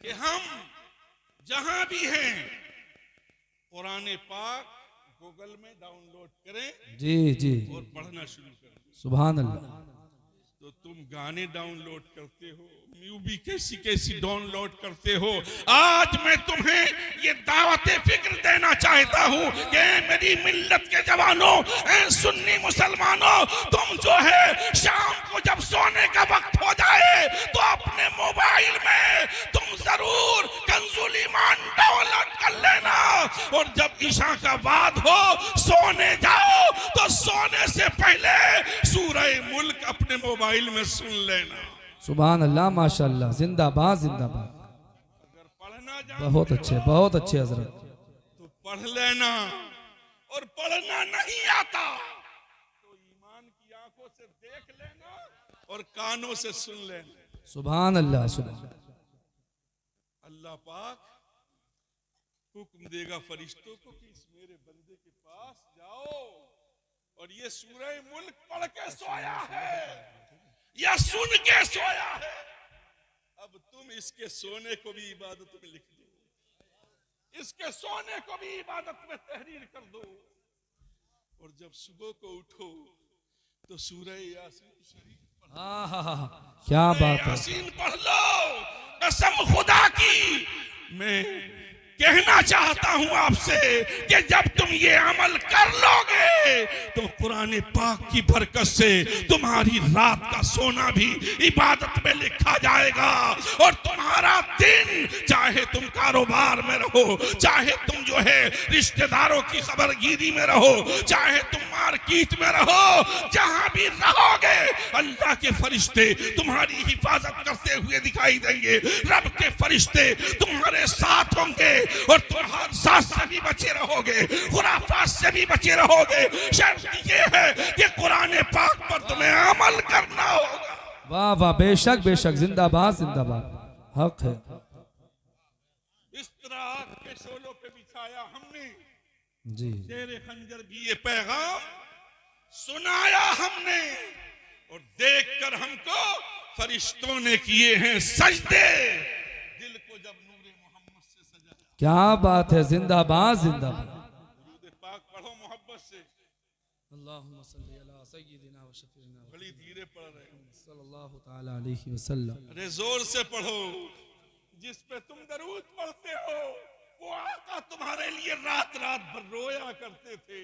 कि हम जहां भी हैं कुरान पाक गूगल में डाउनलोड करें जी जी और पढ़ना शुरू करें। सुभान अल्लाह। तो तुम गाने डाउनलोड करते हो, मूवी कैसी कैसी डाउनलोड करते हो। आज मैं तुम्हें ये दावत फिक्र देना चाहता हूँ कि मेरी मिल्लत के जवानों, सुन्नी मुसलमानों, तुम जो है शाम को जब सोने का वक्त हो जाए तो अपने मोबाइल में तुम जरूर कंजुल ईमान डाउनलोड कर लेना, और जब ईशा का बाद हो सोने जाओ तो सोने से पहले सूरह मुल्क अपने मोबाइल में सुन लेना। सुभान अल्लाह, माशाअल्लाह, जिंदाबाद जिंदाबाद। अगर पढ़ना बहुत अच्छे हजरत। तो पढ़ लेना, और पढ़ना नहीं आता तो ईमान की आंखों से देख लेना और कानों से सुन लेना। सुभान अल्लाह सुभान। अल्लाह पाक हुक्म देगा फरिश्तों को कि इस मेरे बंदे के पास जाओ और ये सूरह मुल्क पढ़ के सोया है या सुन के सोया है, अब तुम इसके सोने को भी इबादत में लिख दो, इसके सोने को भी इबादत में तहरीर कर दो, और जब सुबह को उठो तो सूरह यासीन शरीफ क्या बात है, यासीन पढ़ लो। कसम खुदा की मैं कहना चाहता हूं आपसे कि जब तुम ये अमल कर लोगे तो कुरान पाक की बरकत से तुम्हारी रात का सोना भी इबादत में लिखा जाएगा, और तुम्हारा दिन, चाहे तुम कारोबार में रहो, चाहे तुम जो है रिश्तेदारों की खबरगिरी में रहो, चाहे तुम मार्केट में रहो, जहां भी रहोगे अल्लाह के फरिश्ते तुम्हारी हिफाजत करते हुए दिखाई देंगे। रब के फरिश्ते तुम्हारे साथ होंगे और तुम हादसा से भी बचे रहोगे, खुराफात से भी बचे रहोगे। शर्त ये है कि कुरान पाक पर तुम्हें अमल करना होगा। वाह वाह, बेशक बेशक, जिंदाबाद जिंदाबाद, हक है। इस तरह के शोलों पे बिछाया हमने जी, तेरे खंजर भी ये पैगाम सुनाया हमने, और देखकर हमको फरिश्तों ने किए हैं सजदे, दिल को जब नूरे मोहम्मद से सजाया। क्या बात है, जिंदाबाद जिंदाबाद। दुरूद पाक पढ़ो मोहब्बत से, अल्लाहुम्मा सल्ली अला सय्यिदिना व शफीना बड़ी धीरे पढ़ रहे हो, सल्लल्लाहु ताला अलैहि वसल्लम। अरे जोर से पढ़ो। जिस पे तुम दरूद पढ़ते हो वो आका तुम्हारे लिए रात रात भर रोया करते थे,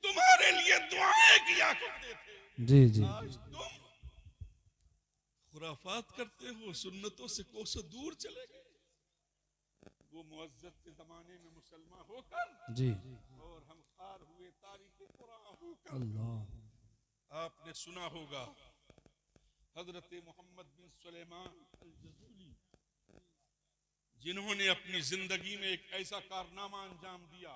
तुम्हारे लिए दुआएं किया करते थे। जी जी, आज तुम खुराफात करते हो, सुन्नतों से कोसों दूर चले गए। वो मुअज्जत के जमाने में मुसलमान होकर जी, और हम खार हुए तारीख कुरान होकर। अल्लाह, आपने सुना होगा हजरत मोहम्मद बिन सुलेमान अल जज़ूली, जिन्होंने अपनी जिंदगी में एक ऐसा कारनामा अंजाम दिया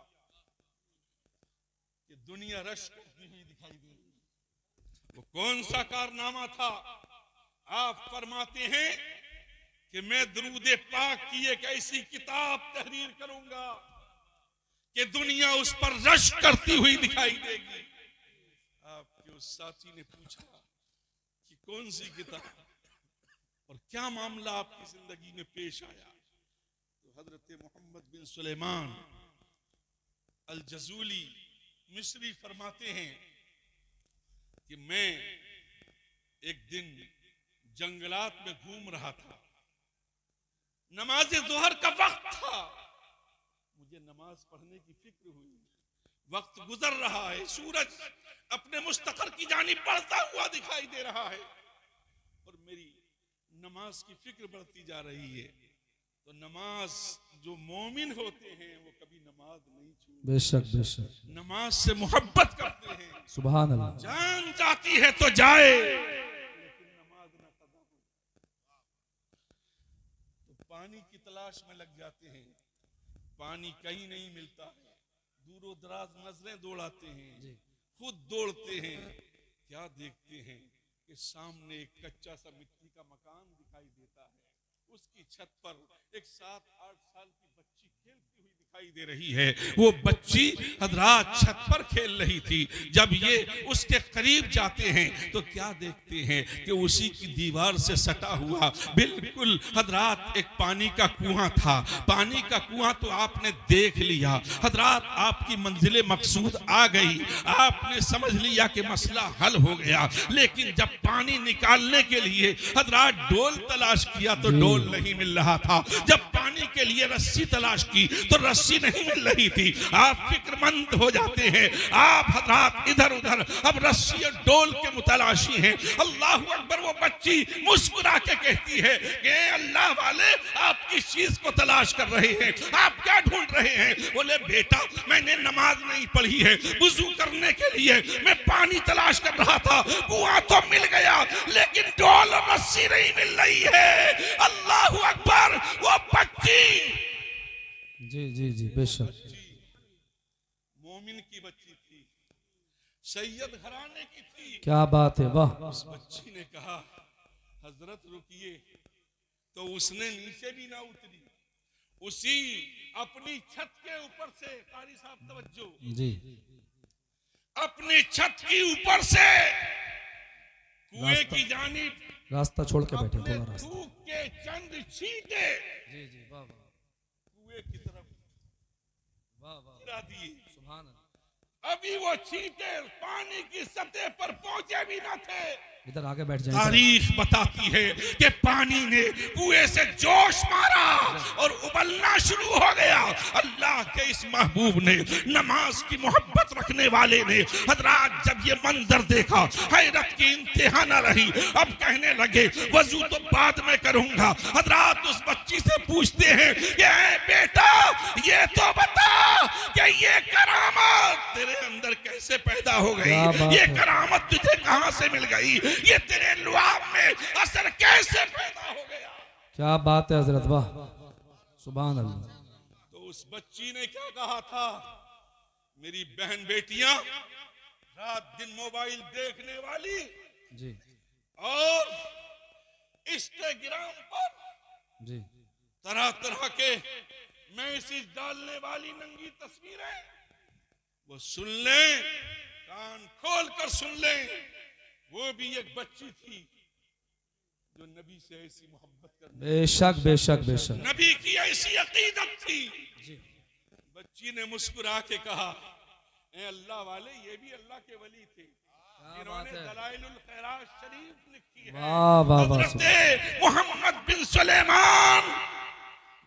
कि दुनिया रश करती हुई दिखाई दे रही। वो कौन सा कारनामा था? आप फरमाते हैं कि मैं दरूद पाक की एक ऐसी किताब तहरीर करूंगा कि दुनिया उस पर रश करती हुई दिखाई देगी। आपके उस साथी ने पूछा कि कौन सी किताब और क्या मामला आपकी जिंदगी में पेश आया? तो हजरत मोहम्मद बिन सुलेमान अल जज़ूली मिस्री फरमाते हैं कि मैं एक दिन जंगलात में घूम रहा था, नमाज ज़ोहर का वक्त था, मुझे नमाज पढ़ने की फिक्र हुई। वक्त गुजर रहा है, सूरज अपने मुस्तकर की जानिब बढ़ता हुआ दिखाई दे रहा है और मेरी नमाज की फिक्र बढ़ती जा रही है। तो नमाज, जो मोमिन होते हैं वो कभी नमाज नहीं छोड़ते, बेशक बेशक, नमाज से मोहब्बत करते हैं। सुभान अल्लाह। जान जाती है तो जाए, लेकिन नमाज ना कदा हो। तो पानी की तलाश में लग जाते हैं, पानी कहीं नहीं मिलता है, दूरों दराज नजरें दौड़ाते हैं, खुद दौड़ते हैं, क्या देखते हैं कि सामने एक कच्चा सा मिट्टी का मकान दिखाई देता है। उसकी छत पर एक 7-8 साल की बच्ची खेलती हुई दिखाई दे रही है। वो बच्ची हजरात छत पर खेल रही थी। जब ये उसके करीब जाते हैं तो क्या देखते हैं कि उसी की दीवार से सटा हुआ बिल्कुल हजरात एक पानी का कुआं था। पानी का कुआं तो आपने देख लिया हजरात, आपकी मंजिले मकसूद आ गई, आपने समझ लिया कि मसला हल हो गया। लेकिन जब पानी निकालने के लिए हजरात डोल तलाश किया तो डोल नहीं मिल रहा था। जब पानी के लिए रस्सी तलाश की तो रस्सी नहीं मिल रही थी। आप फिक्रमंद हो जाते हैं, आप हजरात इधर उधर अब रस्सी और डोल के मुतलाशी हैं। अल्लाह अकबर। वो बच्ची मुस्कुरा के कहती है कि अल्लाह वाले आप किस चीज को तलाश कर रहे हैं, आप क्या ढूंढ रहे हैं? बोले बेटा मैंने नमाज नहीं पढ़ी है, वुजू करने के लिए मैं पानी तलाश कर रहा था, कुआं तो मिल गया लेकिन डोल और रस्सी नहीं मिल रही है। अल्लाह अकबर। वो बच्ची जी जी जी बेशक मोमिन की बच्ची थी, सैयद घराने की थी। क्या बात है, वाह। उस बच्ची ने कहा हजरत रुकिए, तो उसने नीचे भी ना उतरी, उसी अपनी छत के ऊपर से, कारी साहब तवज्जो जी, अपनी छत की ऊपर से कुएं की जानिब रास्ता छोड़ के बैठे, अपने थोड़ा रास्ता। थूक के चंद छींटे जी जी वाह वाह कुएं की तरफ वाह वाह, गिरा दिए। सुभान अल्लाह। अभी वो छींटे पानी की सतह पर पहुंचे भी न थे। इधर आगे बैठ जाए। तारीख बताती है कि पानी ने कुएं से जोश मारा और उबलना शुरू हो गया। अल्लाह के इस महबूब ने, नमाज की मोहब्बत रखने वाले ने हजरात जब ये मंजर देखा हैरत की इंतहा न रही। अब कहने लगे वजू तो बाद में करूंगा। हजरात उस बच्ची से पूछते हैं कि ऐ बेटा ये तो बता कि ये करामत तेरे अंदर कैसे पैदा हो गई, ये करामत तुझे कहां से मिल गई, ये तेरे लुआब में असर कैसे पैदा हो गया। क्या बात है हजरत, वाह सुभान अल्लाह। तो उस बच्ची ने क्या कहा था, मेरी बहन बेटियां रात दिन मोबाइल देखने वाली जी और इंस्टाग्राम पर जी तरह तरह के मैसेज डालने वाली नंगी तस्वीरें वो सुन लें, कान खोल कर सुन लें। वो भी एक बच्ची थी जो नबी से ऐसी मोहब्बत करती, बेशक बेशक बेशक, नबी की ऐसी अकीदत थी। जी। बच्ची ने मुस्कुरा के कहा ए अल्लाह वाले, ये भी अल्लाह के वली थे जिन्होंने दलाइलुल खैरात शरीफ लिखी है। वाह वाह वाह। हज़रत मोहम्मद बिन सुलेमान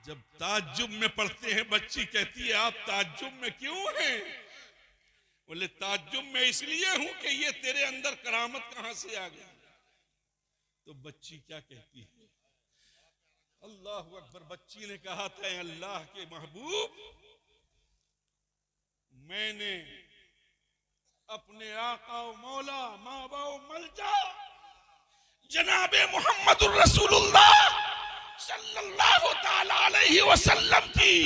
जब ताज्जुब में पढ़ते हैं, बच्ची कहती है आप ताज्जुब में क्यों हैं? बोले ताज्जुब में इसलिए हूं कि ये तेरे अंदर करामत कहां से आ गई। तो बच्ची क्या कहती है, अल्लाह अकबर। बच्ची ने कहा था अल्लाह के महबूब, मैंने अपने आका मौला माबा मलजा जनाबे मोहम्मदुर रसूलुल्लाह सल्लल्लाहु ताला अलैहि वसल्लम की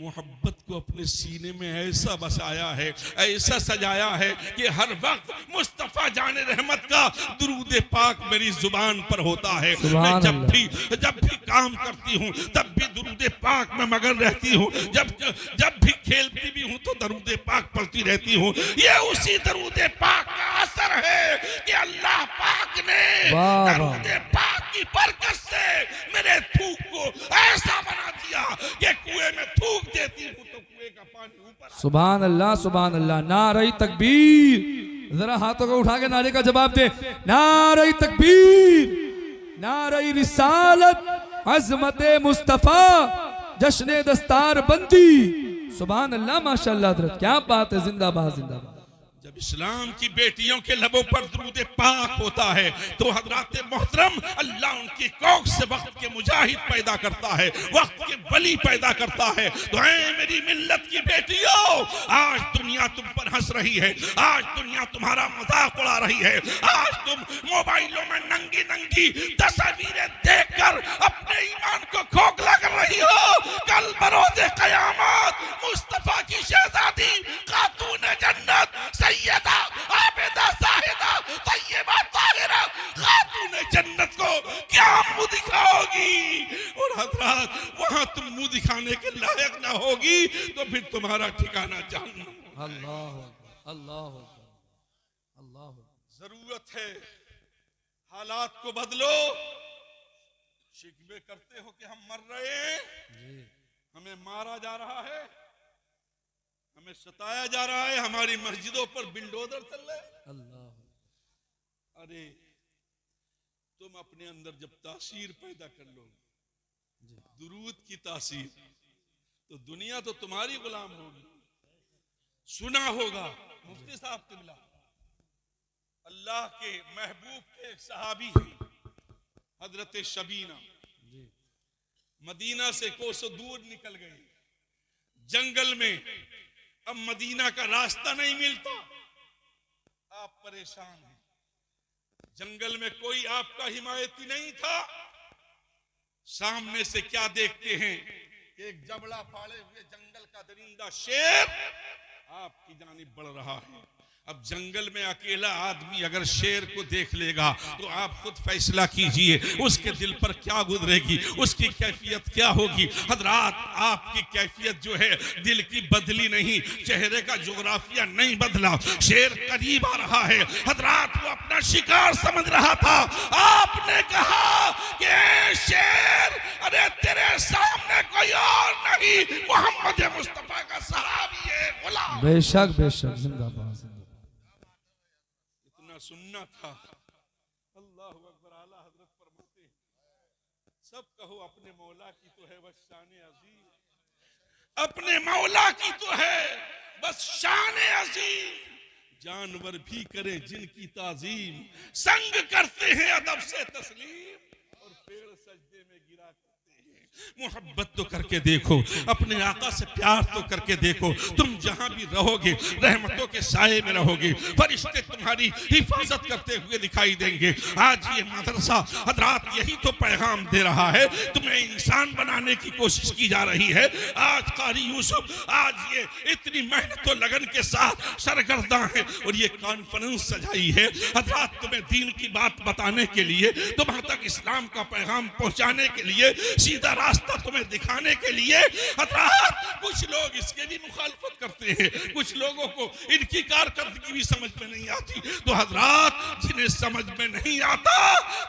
मोहब्बत को अपने सीने में ऐसा बसाया है, ऐसा सजाया है कि हर वक्त मुस्तफा जाने रहमत का दुरूद पाक मेरी जुबान पर होता है। मैं जब भी काम करती हूँ तब भी दुरूद पाक में मगन रहती हूँ, जब भी खेलती भी हूँ तो दरूद पाक पढ़ती रहती हूँ। ये उसी दरूद पाक का असर है कि अल्लाह पाक ने दरूद पाक की बरकत से मेरे थूक को ऐसा बना दिया कि कुएं में थूक देती हूँ तो कुएं का पानी ऊपर। सुभान अल्लाह सुभान अल्लाह। नारे तकबीर, जरा हाथों को उठा के नारे का जवाब दे। नारे तकबीर, नारे रिसालत, अज़मत मुस्तफा, जश्न दस्तार बंदी। सुभान अल्लाह माशाअल्लाह हज़रत, क्या बात है, जिंदाबाद जिंदाबाद। जब इस्लाम की बेटियों के लबों पर दुरूद पाक होता है तो हजरात मोहतरम अल्लाह उनकी कौख से वक्त के मुजाहिद पैदा करता है, वक्त के वली पैदा करता है। तो ऐ मेरी मिल्लत की बेटियों, आज दुनिया तुम पर हंस रही है, आज दुनिया तुम्हारा मजाक उड़ा रही है, आज तुम मोबाइलों में नंगी नंगी तस्वीरें देखकर अपने ईमान को खोखला कर रही हो। कल बरोज़े क़यामत मुस्तफा की शहजादी खातून जन्नत सैयदा आबिदा साहिदा तय्यबा ताहिरा खातून जन्नत को क्या मुंह दिखाओगी? हजरात वहां तुम मुंह दिखाने के लायक ना होगी तो फिर तुम्हारा ठिकाना जहन्नम। अल्लाह अकबर, अल्लाह अकबर, अल्लाह अकबर। जरूरत है हालात को बदलो। शिकवे करते हो कि हम मर रहे हैं, जी हमें मारा जा रहा है, हमें सताया जा रहा है, हमारी मस्जिदों पर बिल्डोजर चल रहे हैं। अल्लाह। अरे तुम अपने अंदर जब तासीर पैदा कर लो, दुरूद की तासीर, तो दुनिया तो तुम्हारी गुलाम होगी। सुना होगा मुफ्ती साहब तिबला अल्लाह के महबूब के एक सहाबी हैं हजरत शबीना, मदीना से कोसों दूर निकल गए जंगल में। अब मदीना का रास्ता नहीं मिलता, आप परेशान हैं। जंगल में कोई आपका हिमायती नहीं था। सामने से क्या देखते हैं कि एक जबड़ा फाड़े हुए जंगल का दरिंदा शेर आपकी जानिब बढ़ रहा है। अब जंगल में अकेला आदमी अगर शेर को देख लेगा तो आप खुद फैसला कीजिए उसके दिल पर क्या गुजरेगी, उसकी कैफियत क्या होगी। हजरात आपकी कैफियत जो है दिल की बदली नहीं, चेहरे का जोग्राफिया नहीं बदला। शेर करीब आ रहा है, हजरात वो अपना शिकार समझ रहा था। आपने कहा कि शेर अरे तेरे सामने कोई और नहीं, मोहम्मद मुस्तफा का सहाबी है, गुलाम। बेशक बेशक, जिंदाबाद। सुनना था। अल्लाह अकबर। आला हजरत फरमाते सब कहो अपने मौला की तो है बस शान अजीम, अपने मौला की तो है बस शान अजीम। जानवर भी करे जिनकी ताजीम, संग करते हैं अदब से तस्लीम, और पेड़ सजदे में गिरा करते हैं। मोहब्बत तो करके देखो, अपने आका से प्यार तो करके देखो। तुम जहां भी रहोगे रहमतों के साये में रहोगे, फरिश्ते तुम्हारी हिफाजत करते हुए दिखाई देंगे। आज ये मदरसा हजरात यही तो पैगाम दे रहा है, तुम्हें इंसान बनाने की कोशिश की जा रही है। आज कारी यूसुफ आज ये इतनी मेहनत और लगन के साथ सरगर्दा है और ये कॉन्फ्रेंस सजाई है हजरात तुम्हें दीन की बात बताने के लिए, तुम्हां तक इस्लाम का पैगाम पहुंचाने के लिए, सीधा रास्ता तुम्हें दिखाने के लिए। हजरात कुछ लोग इसके भी मुखालफत करते हैं, कुछ लोगों को इनकी कारकर्दगी भी समझ में नहीं आती। तो हजरात जिन्हें समझ में नहीं आता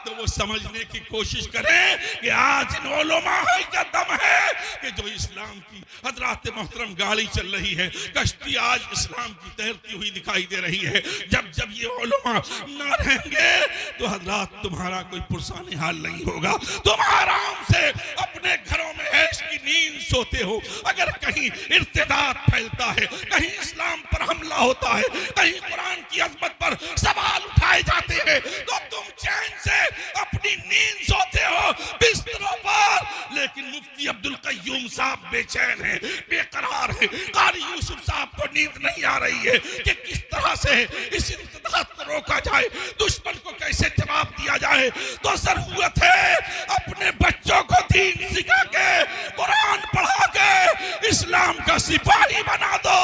तो वो समझने की कोशिश करें कि आज इन उलमा का दम है कि जो इस्लाम की हजरात मोहतरम गाड़ी चल रही है, कश्ती आज इस्लाम की तैरती हुई दिखाई दे रही है। जब जब ये उलमा ना रहेंगे तो हजरात तुम्हारा कोई पुरसाने हाल नहीं होगा। तुम आराम से अपने घरों में ऐश की नींद सोते हो। अगर कहीं इर्तिदाद फैलता है, कहीं इस्लाम पर हमला होता है, कहीं कुरान की अजमत पर सवाल उठाए जाते हैं, तो तुम चैन से अपनी नींद सोते हो बिस्तरों पर। लेकिन मुफ्ती अब्दुल कय्यूम साहब बेचैन है, बेकरार है। कारी यूसुफ साहब को नींद नहीं आ रही है कि किस तरह से इस इर्तिदाद को रोका जाए, दुश्मन को कैसे जवाब दिया जाए। तो जरूरत है अपने बच्चों को दीन सिखा के, कुरान पढ़ा के इस्लाम का सिपाही बना दो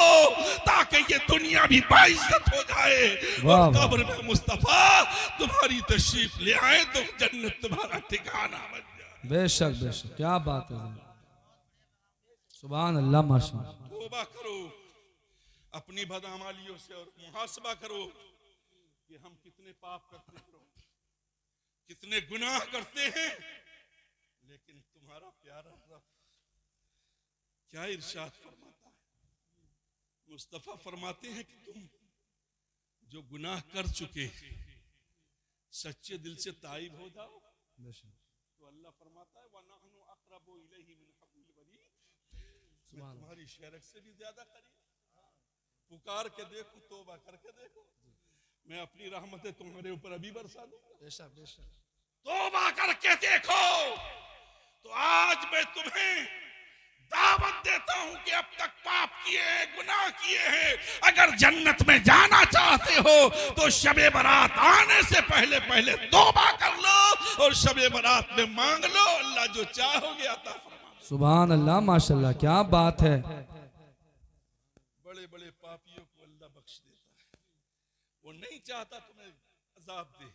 ताकि ये दुनिया भी बाइज्जत हो जाए। और कब्र में मुस्तफा तुम्हारी तशरीफ ले आए तो जन्नत तुम्हारा ठिकाना बन जाए। बेशक बेशक, क्या बात है, सुभान अल्लाह, माशाअल्लाह। तौबा करो अपनी बदअमालियों से और मुहासबा करो कि हम कितने पाप करते हैं, कितने गुनाह करते हैं। लेकिन तुम्हारा प्यारा रब क्या इरशाद फरमाता है, मुस्तफा फरमाते हैं कि तुम जो गुनाह कर चुके सच्चे दिल से ताइब हो जाओ तो अल्लाह फरमाता है वनहनु अक़रबु इलैहि मिन हब्लिल वरीद, मैं तुम्हारी शेरक से भी ज्यादा करीब। पुकार के देखो, तौबा करके देखो, मैं अपनी रहमतें तुम्हारे ऊपर अभी बरसा दूंगा। तौबा करके देखो तो आज मैं तुम्हें दावत देता हूं कि अब तक पाप किए हैं, गुनाह किए हैं, अगर जन्नत में जाना चाहते हो तो शबे बारात आने से पहले पहले तौबा कर लो और शबे बारात में मांग लो, अल्लाह जो चाहोगे अता फरमाएगा। सुभान अल्लाह, माशाअल्लाह, क्या बात है। बड़े बड़े पापियों को अल्लाह बख्श देता है, वो नहीं चाहता तुम्हें अजाब दे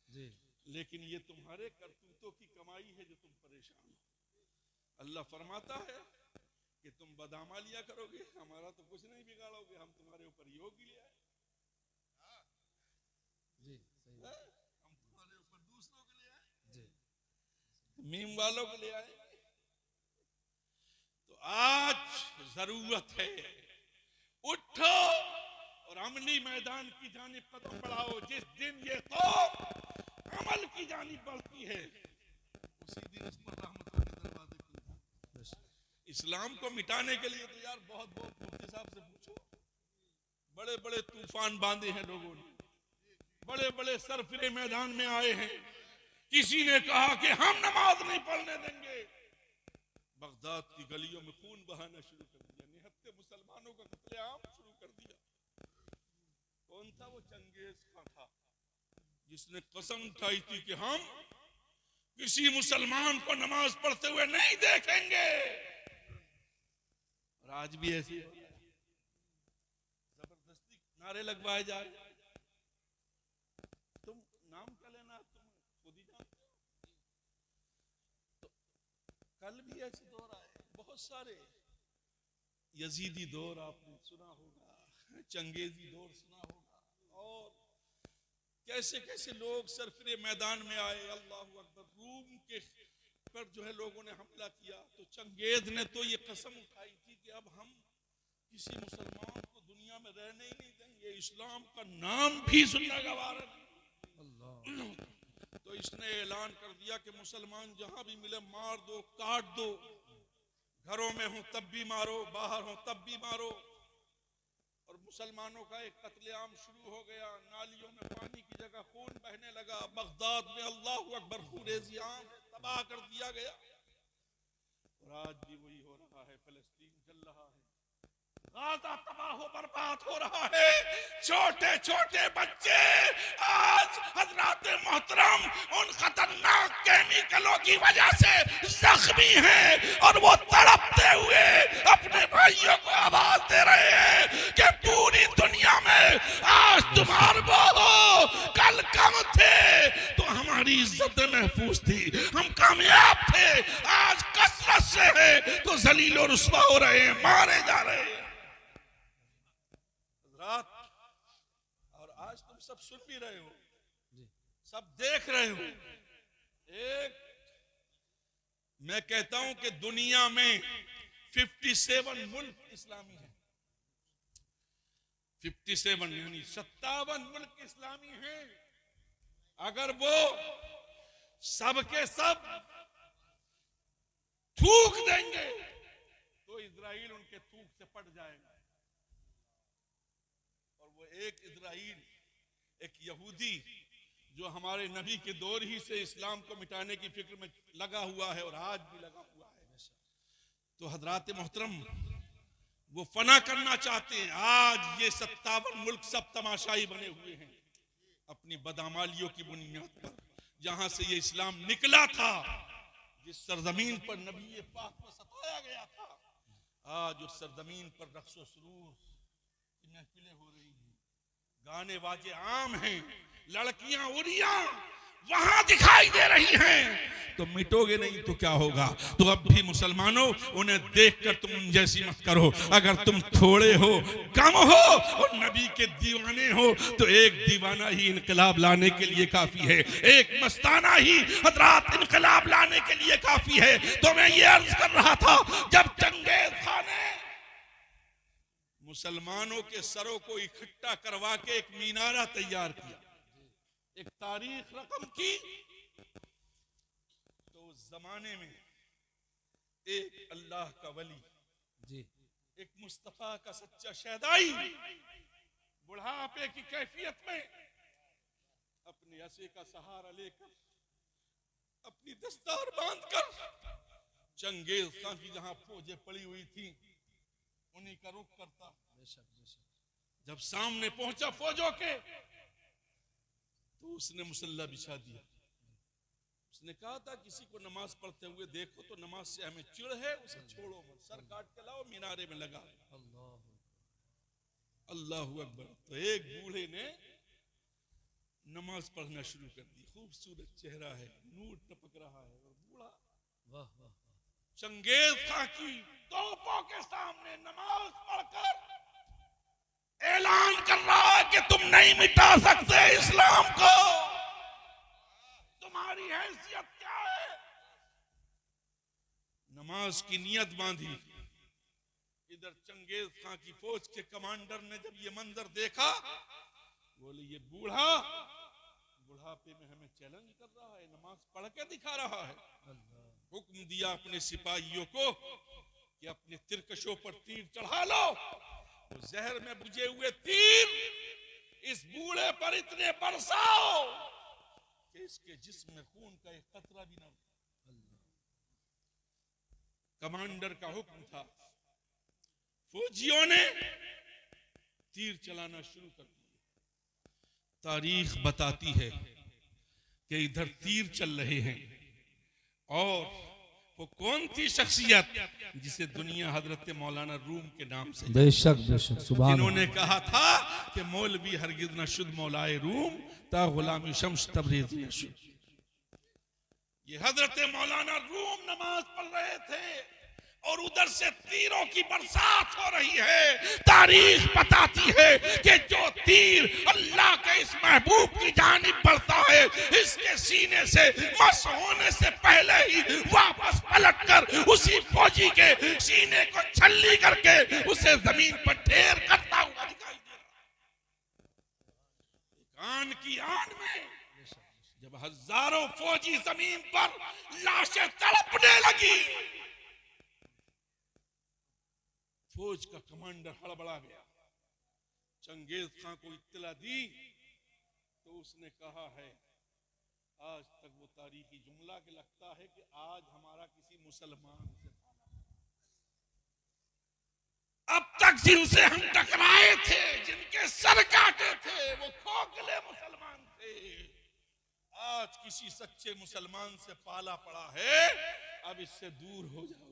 जी, लेकिन ये तुम्हारे करतूतों की कमाई है जो तुम परेशान हो। अल्लाह फरमाता है कि तुम बदामा लिया करोगे, हमारा तो कुछ नहीं बिगाड़ोगे, हम तुम्हारे ऊपर योग ही ले आए, हम तुम्हारे ऊपर दूसरों को ले आए, मीम वालों को ले आए। तो आज जरूरत है उठो और अमली मैदान की जानिब कदम बढ़ाओ। जिस दिन ये कौम अमल की जानिब बढ़ती है उसी दिन इस पर रहमतों के दरवाजे खुलते हैं। इस्लाम को मिटाने के लिए तो यार बहुत बहुत मुफ्ती साहब से पूछो, बड़े बड़े तूफान बांधे हैं लोगों ने, बड़े बड़े सरफिरे मैदान में आए हैं। किसी ने कहा कि हम नमाज नहीं पढ़ने देंगे, बगदाद की गलियों में खून बहाना शुरू कर दिया, निहत्ते मुसलमानों का कत्लेआम शुरू कर दिया। कौन था वो? चंगेज खान था, जिसने कसम उठाई थी कि हम किसी मुसलमान को नमाज पढ़ते हुए नहीं देखेंगे। और आज भी ऐसी जबरदस्ती नारे लगवाए जाए। तुम नाम क्या लेना, तुम खुद ही जानते हो। तो कल भी ऐसे दौर आए, बहुत सारे यजीदी दौर आपने सुना होगा, चंगेजी दौर सुना होगा, और कैसे कैसे लोग सरफिरे मैदान में आए। अल्लाहु अकबर। रूम के पर जो है लोगों ने हमला किया तो चंगेज ने तो ये कसम उठाई थी कि अब हम किसी मुसलमान को दुनिया में रहने ही नहीं देंगे, इस्लाम का नाम भी सुनना गवारा नहीं। तो इसने ऐलान कर दिया कि मुसलमान जहां भी मिले मार दो, काट दो, घरों में हो तब भी मारो, बाहर हो तब भी मारो। और मुसलमानों का एक कत्लेआम शुरू हो गया, नालियों में पानी की जगह खून बहने लगा। बगदाद में अल्लाहु अकबर खून-ए-ज़ियाम तबाह कर दिया गया। और आज भी वही हो रहा है, फलस्तीन जल रहा है, गाज़ा तबाह बर्बाद हो रहा है। छोटे छोटे बच्चे आज हज़रात मोहतरम उन खतरनाक केमिकलों की वजह से जख्मी हैं और वो तड़पते हुए अपने भाइयों को आवाज दे रहे हैं कि पूरी दुनिया में आज तुम्हारे वो हो, कल कम थे तो हमारी इज्जत महफूज थी, हम कामयाब थे, आज कसरत से है तो जलील और रुस्वा हो रहे हैं, मारे जा रहे हैं। और आज तुम सब सुन भी रहे हो, सब देख रहे हो। एक मैं कहता हूं कि दुनिया में 57 मुल्क इस्लामी हैं, 57 यानी 57 मुल्क इस्लामी हैं। अगर वो सबके सब थूक देंगे तो इजराइल उनके थूक से पट जाएगा। और वो एक इजराइल, एक यहूदी जो हमारे नबी के दौर ही से इस्लाम को मिटाने की फिक्र में लगा हुआ है और आज भी लगा हुआ है। तो हजरात मोहतरम वो फना करना चाहते हैं। आज ये 57 मुल्क सब तमाशाई बने हुए हैं अपनी बदामालियों की बुनियाद पर। जहां से ये इस्लाम निकला था, जिस सरजमीन पर नबी पाक को सताया गया था, आज उस सरजमीन पर रक्सो सुरूर की महफिलें हो रही हैं, गाने बाजे आम हैं, लड़कियां उड़ियां वहां दिखाई दे रही हैं। तो मिटोगे नहीं तो क्या होगा? तो अब भी मुसलमानों उन्हें देखकर तुम उन जैसी मत करो। अगर तुम थोड़े हो, कम हो और नबी के दीवाने हो तो एक दीवाना ही इनकलाब लाने के लिए काफी है, एक मस्ताना ही हजरात इनकलाब लाने के लिए काफी है। तो मैं ये अर्ज कर रहा था, जब चंगेज खान ने मुसलमानों के सरों को इकट्ठा करवा के एक मीनारा तैयार किया, एक तारीख रकम की, तो उस जमाने में एक अल्लाह का वली जी, एक मुस्तफा का सच्चा शहदाई बुढ़ापे की कैफियत में अपने असे का सहारा लेकर, अपनी दस्तार बांधकर चंगेज खान की जहां फौजें पड़ी हुई थी उन्हीं का रुख करता। जब सामने पहुंचा फौजों के तो उसने मुसल्ला बिछा दिया। उसने कहा था किसी को नमाज पढ़ते हुए देखो तो नमाज से हमें चिढ़ है, उसे छोड़ो मत, सर काट के लाओ, मीनारे में लगा। अल्लाहु अकबर। तो एक बूढ़े ने नमाज पढ़ना शुरू कर दी। खूबसूरत चेहरा है, नूर टपक रहा है, और बूढ़ा चंगेज खां की तोपों के सामने नमाज पढ़कर ऐलान कर रहा है कि तुम नहीं मिटा सकते इस्लाम को, तुम्हारी हैसियत क्या है। नमाज की नियत बांधी। इधर चंगेज खां की फौज के कमांडर ने जब ये मंजर देखा, बोले ये बूढ़ा बुढ़ापे में हमें चैलेंज कर रहा है, नमाज पढ़ के दिखा रहा है। हुक्म दिया अपने सिपाहियों को कि अपने तिरकशों पर तीर चढ़ा लो। तो जहर में बुझे हुए तीर इस बूढ़े पर इतने बरसाओ कि इसके जिस्म में खून का एक कतरा भी न हो। कमांडर का हुक्म था। फौजियों ने तीर चलाना शुरू कर दिया। तारीख बताती है कि इधर तीर चल रहे हैं और वो कौन थी शख्सियत जिसे दुनिया हजरत मौलाना रूम के नाम से, बेशक बेशक, सुभान जिन्होंने कहा था कि मौलवी हरगिज न शुद्ध मौलाए रूम ता गुलामी शम्स तबरेज़ी न शुद्ध। ये हजरत मौलाना रूम नमाज पढ़ रहे थे और उधर से तीरों की बरसात हो रही है। तारीख बताती है कि जो तीर अल्लाह के इस महबूब की जानिब बढ़ता है, इसके सीने से मस होने से पहले ही वापस पलटकर उसी फौजी के सीने को छल्ली करके उसे जमीन पर ढेर करता हुआ दिखाई दे रहा। कान की आन में जब हजारों फौजी जमीन पर लाशें तड़पने लगी, फौज का कमांडर हड़बड़ा गया। चंगेज खां को इत्तला दी तो उसने कहा है, आज तक वो तारीखी जुमला के लगता है कि आज हमारा किसी मुसलमान से, अब तक जिनसे हम टकराए थे, जिनके सर काटे थे, वो खोखले मुसलमान थे। आज किसी सच्चे मुसलमान से पाला पड़ा है, अब इससे दूर हो जाओ।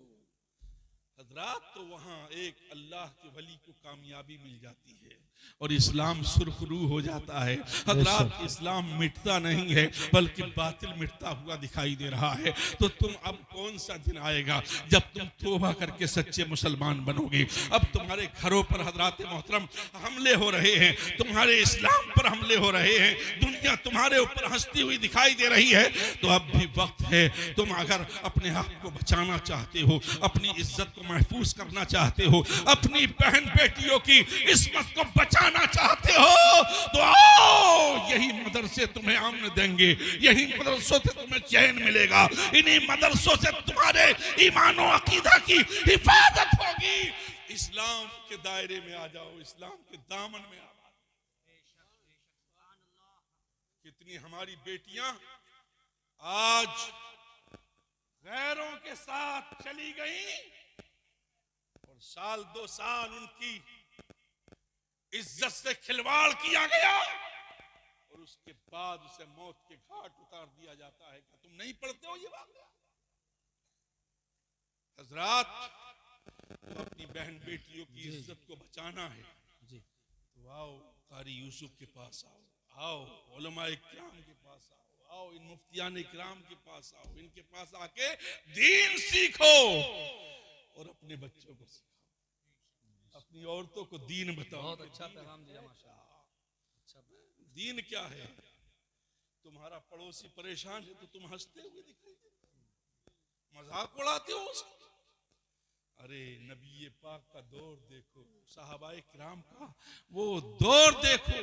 हजरात, तो वहां एक अल्लाह के वली को कामयाबी मिल जाती है और इस्लाम सुरखरू हो जाता है। हजरात, इस्लाम मिटता नहीं है बल्कि बातिल मिटता हुआ दिखाई दे रहा है। तो तुम अब कौन सा दिन आएगा जब तुम तौबा करके सच्चे मुसलमान बनोगे। अब तुम्हारे घरों पर हजरात मोहतरम हमले हो रहे हैं, तुम्हारे इस्लाम पर हमले हो रहे हैं, दुनिया तुम्हारे ऊपर हंसती हुई दिखाई दे रही है। तो अब भी वक्त है, तुम अगर अपने आप को बचाना चाहते हो, अपनी इज्जत को महफूज करना चाहते हो, अपनी बहन बेटियों की इस्मत को बचाना चाहते हो, तो आओ, यही मदरसे तुम्हें अमन देंगे, यही मदरसों से तुम्हें चैन मिलेगा, इन्हीं मदरसों से तुम्हारे ईमान और अकीदा की हिफाजत होगी। इस्लाम के दायरे में आ जाओ, इस्लाम के दामन में आ जाओ। कितनी हमारी बेटियां आज गैरों के साथ चली गई और साल 2 साल उनकी इज्जत से खिलवाड़ किया गया और उसके बाद उसे मौत के घाट उतार दिया जाता है। क्या तुम नहीं पढ़ते हो ये बात? हजरात, तो अपनी बहन बेटियों की इज्जत को बचाना है तो आओ, कारी यूसुफ के पास आओ, आओ उलमाए किराम के पास आओ, आओ इन मुफ्तियान इकराम के पास आओ, इनके पास आके दीन सीखो और अपने बच्चों को सिखाओ, अपनी औरतों को दीन बताओ। बहुत अच्छा पैगाम दिया माशाअल्लाह। दीन क्या है? तुम्हारा पड़ोसी परेशान है तो तुम हंसते हुए दिखाई देते हो, मजाक उड़ाते हो उसको। अरे नबी पाक का दौर देखो, सहाबाए किराम का वो दौर देखो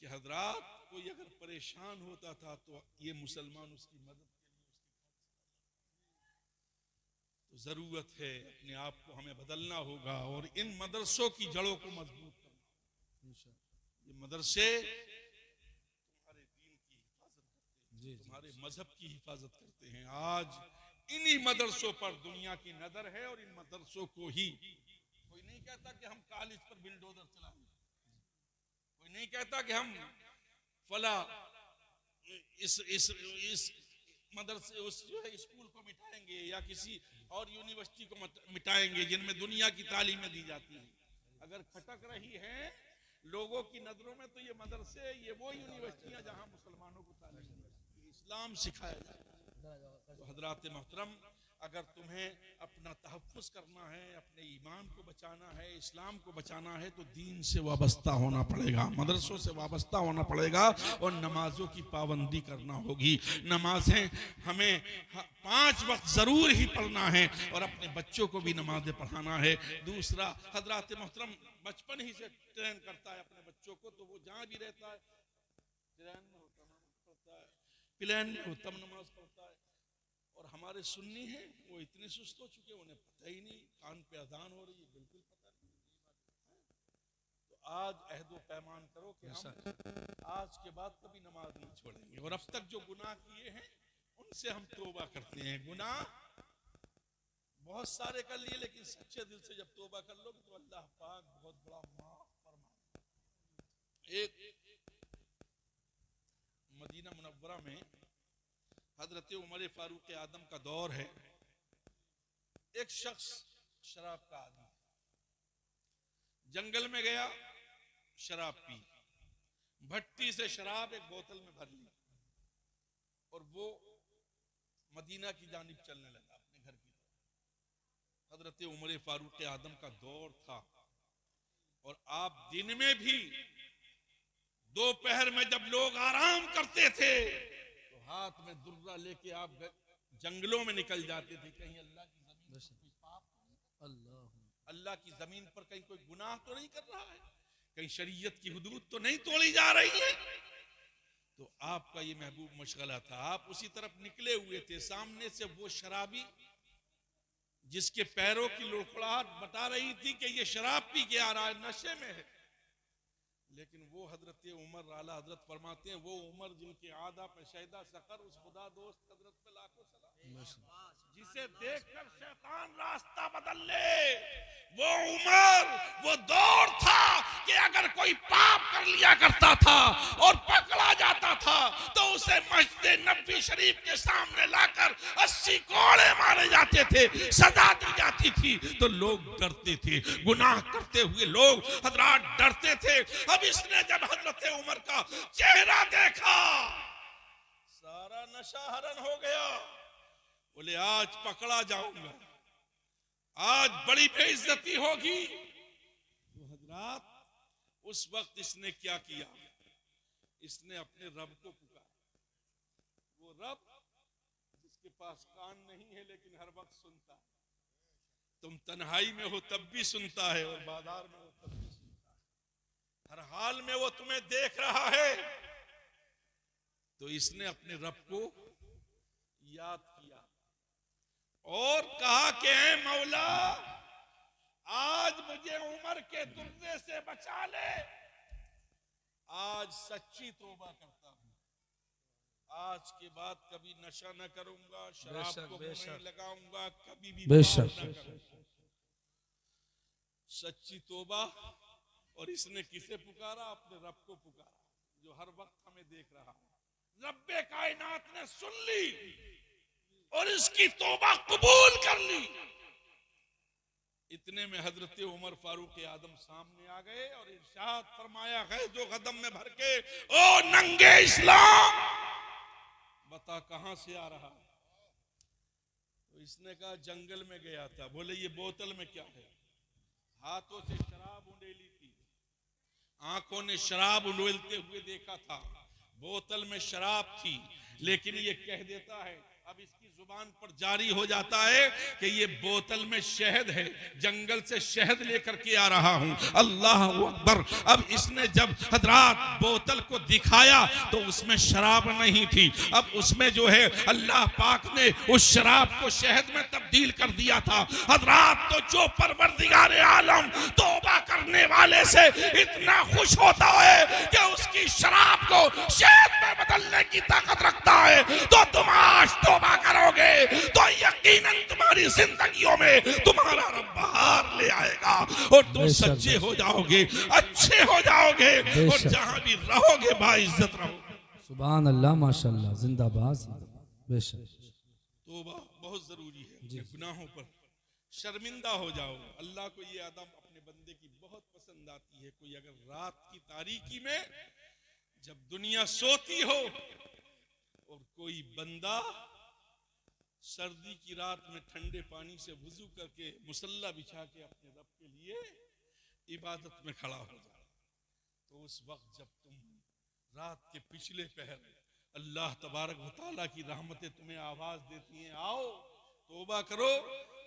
कि हजरात कोई अगर परेशान होता था तो ये मुसलमान उसकी मदद के लिए तो जरूरत है अपने आप को हमें बदलना होगा और इन मदरसों की जड़ों को मजबूत करना। ये मदरसे तुम्हारे दीन की हिफाजत करते हैं, तुम्हारे मजहब की हिफाजत करते हैं। आज इन्हीं मदरसों पर दुनिया की नजर है और इन मदरसों को ही, कोई नहीं कहता कि हम कॉलेज पर बिल्डोजर चलाएंगे, कोई नहीं कहता कि हम फला इस मदरसे उस जो है स्कूल को मिटाएंगे या किसी और यूनिवर्सिटी को मिटाएंगे जिनमें दुनिया की तालीमें दी जाती हैं। अगर खटक रही है लोगों की नजरों में तो ये मदरसे, ये वो यूनिवर्सिटियां जहां मुसलमानों को तालीम इस्लाम सिखाया जाए। तो हजरात मोहतरम, अगर तुम्हें अपना तहफ़्फ़ुज़ करना है, अपने ईमान को बचाना है, इस्लाम को बचाना है, तो दीन से वाबस्ता होना पड़ेगा, मदरसों से वाबस्ता होना पड़ेगा और नमाजों की पाबंदी करना होगी। नमाजें हमें 5 वक्त ज़रूर ही पढ़ना है और अपने बच्चों को भी नमाजें पढ़ाना है। दूसरा, हजरात मोहतरम बचपन ही से ट्रेन करता है अपने बच्चों को, तो वो जहाँ भी रहता है ट्रेन में होता नमाज पढ़ता है, प्लेन में होता नमाज पढ़ता है। और हमारे सुन्नी हैं वो इतने सुस्त हो चुके उन्हें पता ही नहीं, कान पे अजान हो रही है बिल्कुल पता नहीं। तो आज अहद व पैमान करो कि हम आज के बाद कभी नमाज नहीं छोड़ेंगे, और अब तक जो गुनाह किए हैं उनसे हम तौबा करते हैं। गुनाह बहुत सारे कर लिए, लेकिन सच्चे दिल से जब तौबा कर लोगे तो अल्लाह पाक बहुत बड़ा माफ फरमाएगा। एक मदीना मुनव्वरा में हजरत उमर फारूक आदम का दौर है। एक शख्स शराब का आदमी जंगल में गया, शराब पी, भट्टी से शराब एक बोतल में भर ली और वो मदीना की जानिब चलने लगा अपने घर की तरफ। हजरत उमर फारूक आदम का दौर था और आप दिन में भी दोपहर में जब लोग आराम करते थे तो हाथ में दुर्रा लेके आप जंगलों में निकल जाते थे, कहीं अल्लाह की जमीन पर कोई पाप, अल्लाह की जमीन पर कहीं कोई गुनाह तो नहीं कर रहा है, कहीं शरीयत की हुदूद तो नहीं तोड़ी जा रही है। तो आपका ये महबूब मशगला था, आप उसी तरफ निकले हुए थे। सामने से वो शराबी जिसके पैरों की लुड़खड़ाहट बता रही थी कि ये शराब पी के आ रहा है, नशे में है, लेकिन वो हजरत उमर आला हजरत फरमाते हैं, वो उमर जिनके आदा पे शैदा सकर, उस खुदा दोस्त हजरत पे लाखों सलाम, जिसे देखकर शैतान रास्ता बदल ले, वो उमर, वो दौर था कि अगर कोई पाप कर लिया करता था और पकड़ा जाता था तो उसे मस्जिद नबी शरीफ के सामने लाकर 80 कोड़े मारे जाते थे, सजा दी जाती थी। तो लोग डरते थे, गुनाह करते हुए लोग हजरात डरते थे। अब इसने जब हजरत उमर का चेहरा देखा, सारा नशा हरण हो गया। बोले आज पकड़ा जाऊंगा, आज बड़ी बेइज्जती होगी। तो हजरात उस वक्त इसने क्या किया, इसने अपने रब को पुकारा। वो रब जिसके पास कान नहीं है लेकिन हर वक्त सुनता है, तुम तन्हाई में हो तब भी सुनता है और बाजार में हो तब भी सुनता है, हर हाल में वो तुम्हें देख रहा है। तो इसने अपने रब को याद किया और कहा कि ऐ मौला, आज मुझे उमर के दुर्रे से बचा ले, आज सच्ची तौबा करता हूं, आज के बाद कभी नशा न करूंगा, शराब को नहीं लगाऊंगा, कभी भी पाप न करूंगा। सच्ची तौबा। और इसने किसे पुकारा? अपने रब को पुकारा जो हर वक्त हमें देख रहा है। रब्बे कायनात ने सुन ली और इसकी तौबा कबूल कर ली। इतने में हजरत उमर फारूक आदम सामने आ गए और इरशाद फरमाया है जो कदम में भर के, ओ नंगे इस्लाम, बता कहां से आ रहा है? तो इसने कहा जंगल में गया था। बोले ये बोतल में क्या है? हाथों से शराब उंडेली थी, आंखों ने शराब उंडेलते हुए देखा था, बोतल में शराब थी, लेकिन ये कह देता है, अब इसकी जुबान पर जारी हो जाता है कि ये बोतल में शहद है, जंगल से शहद लेकर के आ रहा हूं। अल्लाह अकबर। अब इसने जब हजरात बोतल को दिखाया तो उसमें शराब नहीं थी, अब उसमें जो है अल्लाह पाक ने उस शराब को शहद में तब्दील कर दिया था। हजरात तो जो परवरदिगार आलम तौबा करने वाले से इतना खुश होता है कि उसकी शराब को शहद में बदलने की ताकत रखता है, तो तुम आज तौबा करोगे तो यकीनन तुम्हारी जिंदगियों में तुम्हारा रब बहार ले आएगा और तुम सच्चे हो जाओगे, अच्छे हो जाओगे और जहां भी रहोगे बाइज्जत रहोगे। सुभान अल्लाह, माशाअल्लाह, जिंदाबाद। बेशक तौबा बहुत जरूरी है। गुनाहों पर शर्मिंदा हो जाओ। अल्लाह को ये आदम अपने बंदे की बहुत पसंद आती है। कोई अगर रात की तारीकी में जब दुनिया सोती हो और कोई बंदा सर्दी की रात में ठंडे पानी से वुजू करके मुसल्ला बिछा के अपने रब के लिए इबादत में खड़ा हो जाए, तो उस वक्त जब तुम रात के पिछले पहर अल्लाह तबारक व तआला की रहमतें तुम्हें आवाज देती हैं, आओ तौबा करो,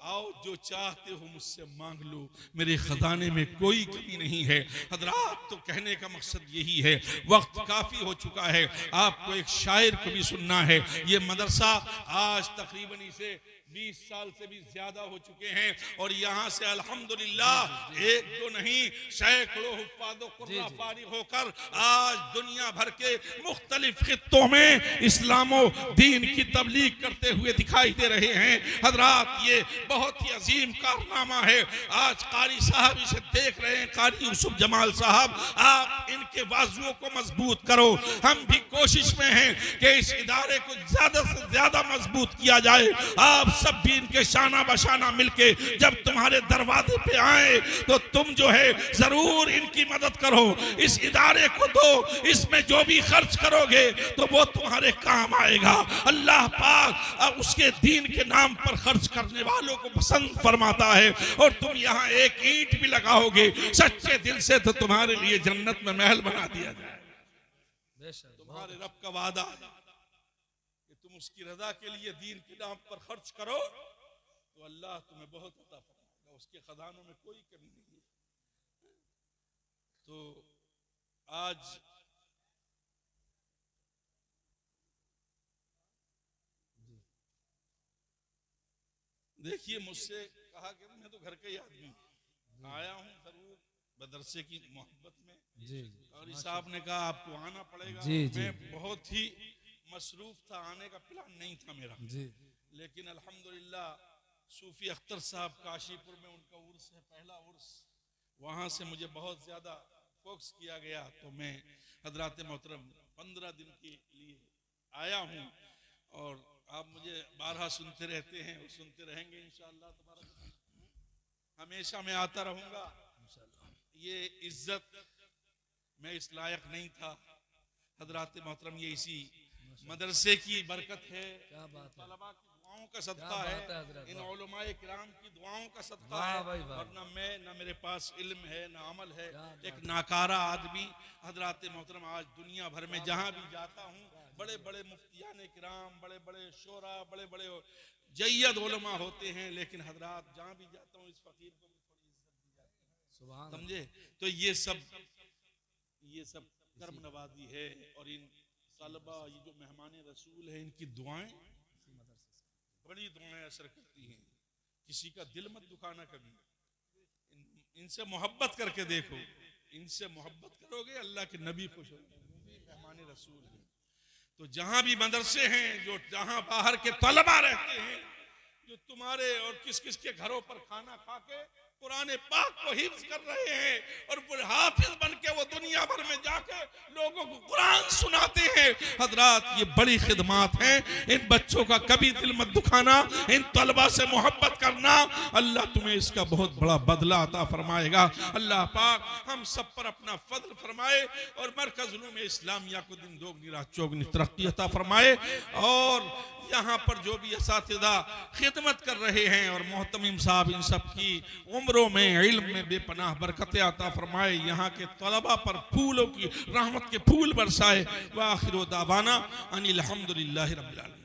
आओ जो चाहते हो मुझसे मांग लो, मेरे खजाने में कोई कमी नहीं है। हजरात, तो कहने का मकसद यही है, वक्त काफी हो चुका है, आपको एक शायर को भी सुनना है। ये मदरसा आज तकरीबन इसे 20 साल से भी ज्यादा हो चुके हैं और यहाँ से अल्हम्दुलिल्लाह एक दो नहीं सैकड़ों हुफ्फाज़ो कुर्रा फारिग होकर आज दुनिया भर के मुख्तलिफ खित्तों में इस्लामो दीन की तबलीग करते हुए दिखाई दे रहे हैं। हजरात, ये बहुत ही अजीम कारनामा है। आज कारी साहब इसे देख रहे हैं, कारी यूसुफ जमाल साहब, आप इनके बाजुओं को मजबूत करो। हम भी कोशिश में हैं कि इस इदारे को ज्यादा से ज्यादा मजबूत किया जाए। आप सब भी इनके शाना बशाना मिलके जब तुम्हारे दरवाजे पे आए तो तुम जो है जरूर इनकी मदद करो, इस इदारे को दो, इसमें जो भी खर्च करोगे तो वो तुम्हारे काम आएगा। अल्लाह पाक उसके दीन के नाम पर खर्च करने वालों को पसंद फरमाता है और तुम यहाँ एक ईंट भी लगाओगे सच्चे दिल से तो तुम्हारे लिए जन्नत में महल बना दिया जाए। तुम्हारे रब का वादा तुम उसकी रजा के लिए दीन के नाम पर खर्च करो तो अल्लाह तुम्हें बहुत अता फरमाएगा, उसके खजानों में कोई कमी नहीं है। तो आज देखिए, मुझसे कहा कि मैं तो घर का ही आदमी आया हूँ जरूर मदरसे की मोहब्बत में। कारी साहब ने कहा आपको आना पड़ेगा। मैं बहुत ही मसरूफ था, आने का प्लान नहीं था मेरा, लेकिन अल्हम्दुलिल्लाह सूफी अख्तर साहब काशीपुर में उनका उर्स है, पहला उर्स, वहां से मुझे बहुत ज्यादा फोकस किया गया तो मैं हजरात मोहतरम 15 दिन के लिए आया हूँ और आप मुझे बारहा सुनते रहते हैं और सुनते रहेंगे इंशाअल्लाह तबारक। हमेशा मैं आता रहूंगा। ये इज्जत मैं इस लायक नहीं था हजरात मोहतरम, ये इसी मदरसे की बरकत है, तलबा की दुआओं का सदका है, इन उलमाए किराम की दुआओं का सदका है। वरना मैं ना मेरे पास इल्म है ना अमल है, एक नाकारा आदमी। हजरात मोहतरम, आज दुनिया भर में जहाँ भी जाता हूँ बड़े बड़े मुफ्तियान किराम, बड़े बड़े शोरा, बड़े बड़े जय्यद उलमा होते हैं, लेकिन हजरात जहाँ भी जाता हूँ इस फकीर को भी थोड़ी इज्जत दी जाती है, समझे। तो ये सब कर्म नवाजी है और इन तलबा, ये जो मेहमान रसूल है, इनकी दुआएं बड़ी दुआएं असर करती हैं। किसी का दिल मत दुखाना कभी, इनसे मोहब्बत करके देखो, इनसे मोहब्बत करोगे अल्लाह के नबी खुश होंगे, मेहमान रसूल हैं। तो जहां भी मदरसे हैं, जो जहां बाहर के तलबा रहते हैं, जो तुम्हारे और किस किस के घरों पर खाना खा के कुरान पाक को हिफ्ज कर रहे हैं और हाफिज बन के वो दुनिया भर में जाके लोगों को कुरान सुनाते हैं। हजरात, ये बड़ी खिदमत हैं। इन बच्चों का कभी दिल मत दुखाना, इन तलबा से मोहब्बत करना, अल्लाह तुम्हें इसका बहुत बड़ा बदला अता फरमाएगा। अल्लाह पाक हम सब पर अपना फजल फरमाए और मरकज़ उलूम इस्लामिया को दिन दोगुनी रात चौगुनी तरक्की अता फरमाए और यहाँ पर जो भी असातिज़ा खिदमत कर रहे हैं और मोहतमिम साहब, इन सब की उम्रों में इल्म में बेपनाह बरकत अता फरमाए। यहाँ के तलबा पर फूलों की रहमत के फूल बरसाए। व आखिर दावाना अनिल हम्दुलिल्लाहि रब्बिल आलमीन।